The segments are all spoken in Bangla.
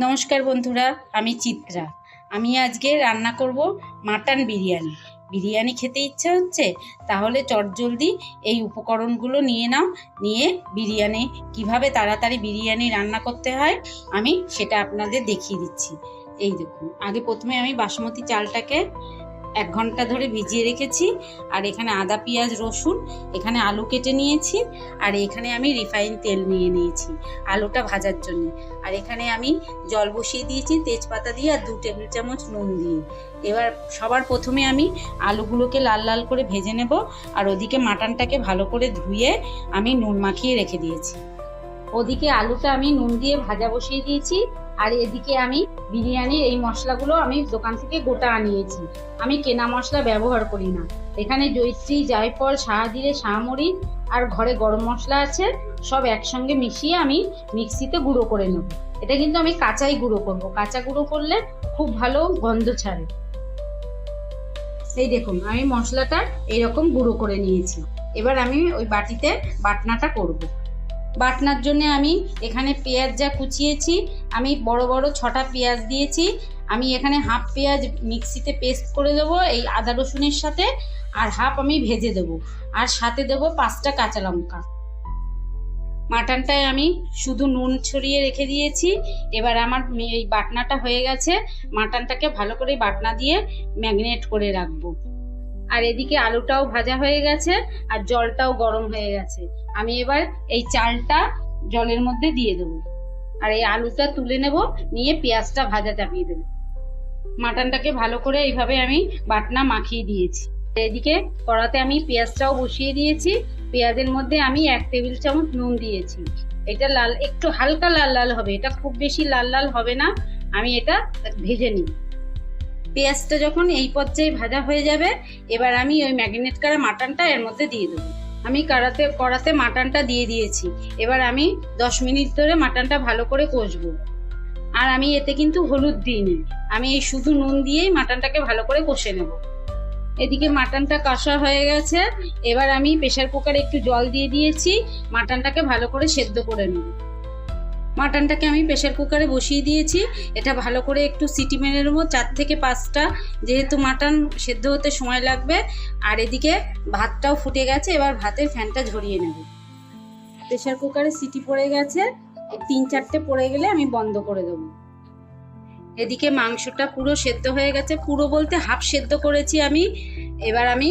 নমস্কার বন্ধুরা, আমি চিত্রা। আমি আজকে রান্না করব মাটন বিরিয়ানি। বিরিয়ানি খেতে ইচ্ছে হচ্ছে? তাহলে চটজলদি এই উপকরণগুলো নিয়ে নাও। নিয়ে বিরিয়ানি কিভাবে তাড়াতাড়ি বিরিয়ানি রান্না করতে হয় আমি সেটা আপনাদের দেখিয়ে দিচ্ছি। এই দেখুন, আগে প্রথমে আমি বাসমতি চালটাকে 1 ঘন্টা ধরে ভিজিয়ে রেখেছি। আর এখানে আদা পেঁয়াজ রসুন, এখানে আলু কেটে নিয়েছি। আর এখানে আমি রিফাইন তেল নিয়ে নিয়েছি আলুটা ভাজার জন্য। আর এখানে আমি জল বসিয়ে দিয়েছি তেজপাতা দিয়ে আর 2 টেবিল চামচ নুন দিয়ে। এবার সবার প্রথমে আমি আলুগুলোকে লাল লাল করে ভেজে নেব। আর ওদিকে মাটনটাকে ভালো করে ধুয়ে আমি নুন মাখিয়ে রেখে দিয়েছি। ওদিকে আলুটা আমি নুন দিয়ে ভাজা বসিয়ে দিয়েছি। আর এদিকে আমি বিরিয়ানির এই মশলাগুলো আমি দোকান থেকে গোটা আনিয়েছি। আমি কেনা মশলা ব্যবহার করি না। এখানে জয়িত্রী, জায়ফল, শাহজিরে, শাহমরিচ আর ঘরে গরম মশলা আছে, সব একসঙ্গে মিশিয়ে আমি মিক্সিতে গুঁড়ো করে নেব। এটা কিন্তু আমি কাঁচাই গুঁড়ো করব, কাঁচা গুঁড়ো করলে খুব ভালো গন্ধ ছাড়ে। এই দেখুন, আমি মশলাটা এইরকম গুঁড়ো করে নিয়েছি। এবার আমি ওই বাটিতে বাটনাটা করব। বাটনার জন্য আমি এখানে পেঁয়াজ যা কুচিয়েছি, আমি বড় বড় 6টা পেঁয়াজ দিয়েছি। আমি এখানে হাফ পেঁয়াজ মিক্সিতে পেস্ট করে দেবো এই আদা রসুনের সাথে, আর হাফ আমি ভেজে দেবো। আর সাথে দেবো 5টা কাঁচা লঙ্কা। মাটনটায় আমি শুধু নুন ছড়িয়ে রেখে দিয়েছি। এবার আমার এই বাটনাটা হয়ে গেছে। মাটনটাকে ভালো করে বাটনা দিয়ে ম্যারিনেট করে রাখবো। আর এদিকে আলুটাও ভাজা হয়ে গেছে আর জলটাও গরম হয়ে গেছে। আমি এবার এই চালটা জলের মধ্যে দিয়ে দেবো। আর এই আলুটা তুলে নেব, নিয়ে পেঁয়াজটা ভাজা চাপিয়ে দেবো। মাটনটাকে ভালো করে এইভাবে আমি বাটনা মাখিয়ে দিয়েছি। এদিকে কড়াতে আমি পেঁয়াজটাও বসিয়ে দিয়েছি। পেঁয়াজের মধ্যে আমি 1 টেবিল চামচ নুন দিয়েছি। এটা লাল, একটু হালকা লাল লাল হবে, এটা খুব বেশি লাল লাল হবে না। আমি এটা ভেজে নিই। পেঁয়াজটা যখন এই পর্যায়ে ভাজা হয়ে যাবে, এবার আমি ওই ম্যারিনেট করা মাটনটা এর মধ্যে দিয়ে দেবো। আমি কড়াতে মাটনটা দিয়ে দিয়েছি। এবার আমি 10 মিনিট ধরে মাটনটা ভালো করে কষবো। আর আমি এতে কিন্তু হলুদ দিইনি, আমি এই শুধু নুন দিয়েই মাটনটাকে ভালো করে কষে নেব। এদিকে মাটনটা কষা হয়ে গেছে। এবার আমি প্রেসার কুকারে একটু জল দিয়ে দিয়েছি, মাটনটাকে ভালো করে সেদ্ধ করে নেব। মাটনটাকে আমি প্রেসার কুকারে বসিয়ে দিয়েছি। এটা ভালো করে একটু সিটি মেরে নেবো, 4 থেকে 5টা, যেহেতু মাটন সেদ্ধ হতে সময় লাগবে। আর এদিকে ভাতটাও ফুটে গেছে, এবার ভাতের ফ্যানটা ঝরিয়ে নেব। প্রেসার কুকারে সিটি পড়ে গেছে, 3-4টে পড়ে গেলে আমি বন্ধ করে দেবো। এদিকে মাংসটা পুরো সেদ্ধ হয়ে গেছে, পুরো বলতে হাফ সেদ্ধ করেছি আমি। এবার আমি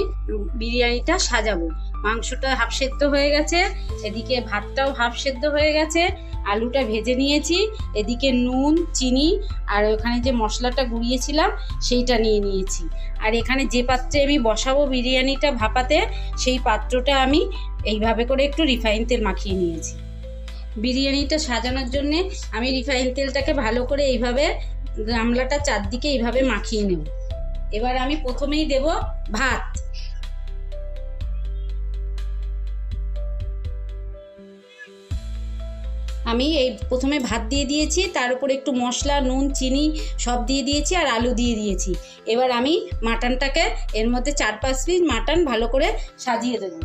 বিরিয়ানিটা সাজাবো। মাংসটা হাফ সেদ্ধ হয়ে গেছে, এদিকে ভাতটাও হাফ সেদ্ধ হয়ে গেছে, আলুটা ভেজে নিয়েছি, এদিকে নুন, চিনি আর ওখানে যে মশলাটা গুঁড়িয়েছিলাম সেইটা নিয়ে নিয়েছি। আর এখানে যে পাত্রে আমি বসাবো বিরিয়ানিটা ভাপাতে, সেই পাত্রটা আমি এইভাবে করে একটু রিফাইন তেল মাখিয়ে নিয়েছি। বিরিয়ানিটা সাজানোর জন্যে আমি রিফাইন তেলটাকে ভালো করে এইভাবে গামলাটা চারদিকে এইভাবে মাখিয়ে নেব। এবার আমি প্রথমেই দেব ভাত। আমি এই প্রথমে ভাত দিয়ে দিয়েছি, তার উপর একটু মশলা, নুন, চিনি সব দিয়ে দিয়েছি আর আলু দিয়ে দিয়েছি। এবার আমি মাটনটাকে এর মধ্যে 4-5 পিস মাটন ভালো করে সাজিয়ে দেবো।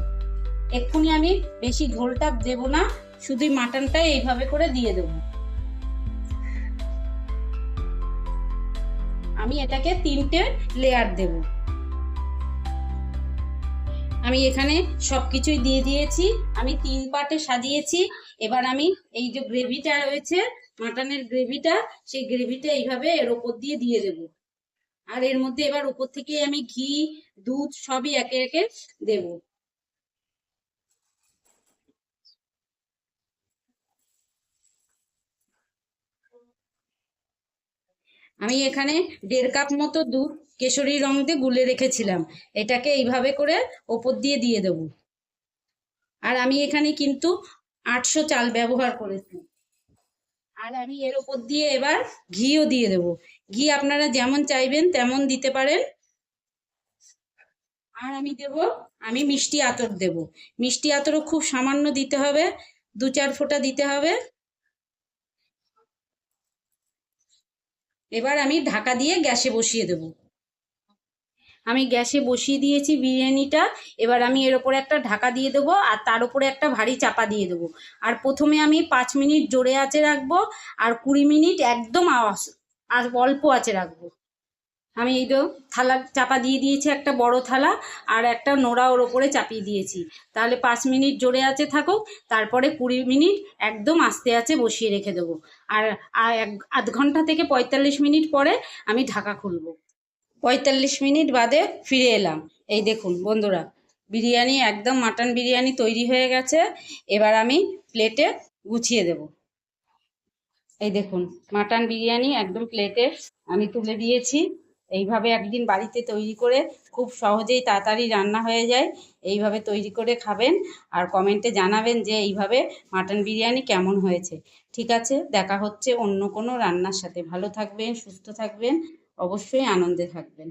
এক্ষুনি আমি বেশি ঝোলটা দেবো না, শুধু মাটনটা এইভাবে করে দিয়ে দেবো। আমি এটাকে 3টে লেয়ার দেব। আমি এখানে সবকিছুই দিয়ে দিয়েছি, আমি 3 পার্টে সাজিয়েছি। এবার আমি এই যে গ্রেভিটা রয়েছে, মাটনের গ্রেভিটা, সেই গ্রেভিটা এইভাবে এর উপর দিয়ে দিয়ে দেব। আর এর মধ্যে এবার উপর থেকে আমি ঘি, দুধ সবই একে একে দেব। আমি এখানে 1.5 কাপ মতো দুধ কেশরী রং দিয়ে গুলে রেখেছিলাম, এটাকে এইভাবে করে ওপর দিয়ে দিয়ে দেবো। আর আমি এখানে কিন্তু 800 চাল ব্যবহার করেছি। আর আমি এর উপর দিয়ে এবার ঘিও দিয়ে দেব। ঘি আপনারা যেমন চাইবেন তেমন দিতে পারেন। আর আমি মিষ্টি আতর দেব। মিষ্টি আতরও খুব সামান্য দিতে হবে, 2-4 ফোঁটা দিতে হবে। এবার আমি ঢাকা দিয়ে গ্যাসে বসিয়ে দেব। আমি গ্যাসে বসিয়ে দিয়েছি বিরিয়ানিটা। এবার আমি এর ওপরে একটা ঢাকা দিয়ে দেবো আর তার উপরে একটা ভারী চাপা দিয়ে দেবো। আর প্রথমে আমি 5 মিনিট জোরে আঁচে রাখবো আর 20 মিনিট একদম আর অল্প আঁচে রাখবো। আমি এই তো থালা চাপা দিয়ে দিয়েছি, একটা বড় থালা আর একটা নোড়া ওর ওপরে চাপিয়ে দিয়েছি। তাহলে 5 মিনিট জোরে আঁচে থাকুক, তারপরে 20 মিনিট একদম আস্তে আঁচে বসিয়ে রেখে দেবো। আর আধ ঘন্টা থেকে 45 মিনিট পরে আমি ঢাকা খুলবো। 45 মিনিট বাদে ফিরে এলাম। এই দেখুন বন্ধুরা, বিরিয়ানি একদম মাটন বিরিয়ানি তৈরি হয়ে গেছে। এবার আমি প্লেটে গুছিয়ে দেব। এই দেখুন মাটন বিরিয়ানি একদম প্লেটে আমি তুলে দিয়েছি। এইভাবে একদিন বাড়িতে তৈরি করে খুব সহজেই তাড়াতাড়ি রান্না হয়ে যায়। এইভাবে তৈরি করে খাবেন আর কমেন্টে জানাবেন যে এইভাবে মাটন বিরিয়ানি কেমন হয়েছে। ঠিক আছে, দেখা হচ্ছে অন্য কোনো রান্নার সাথে। ভালো থাকবেন, সুস্থ থাকবেন, অবশ্যই আনন্দে থাকবেন।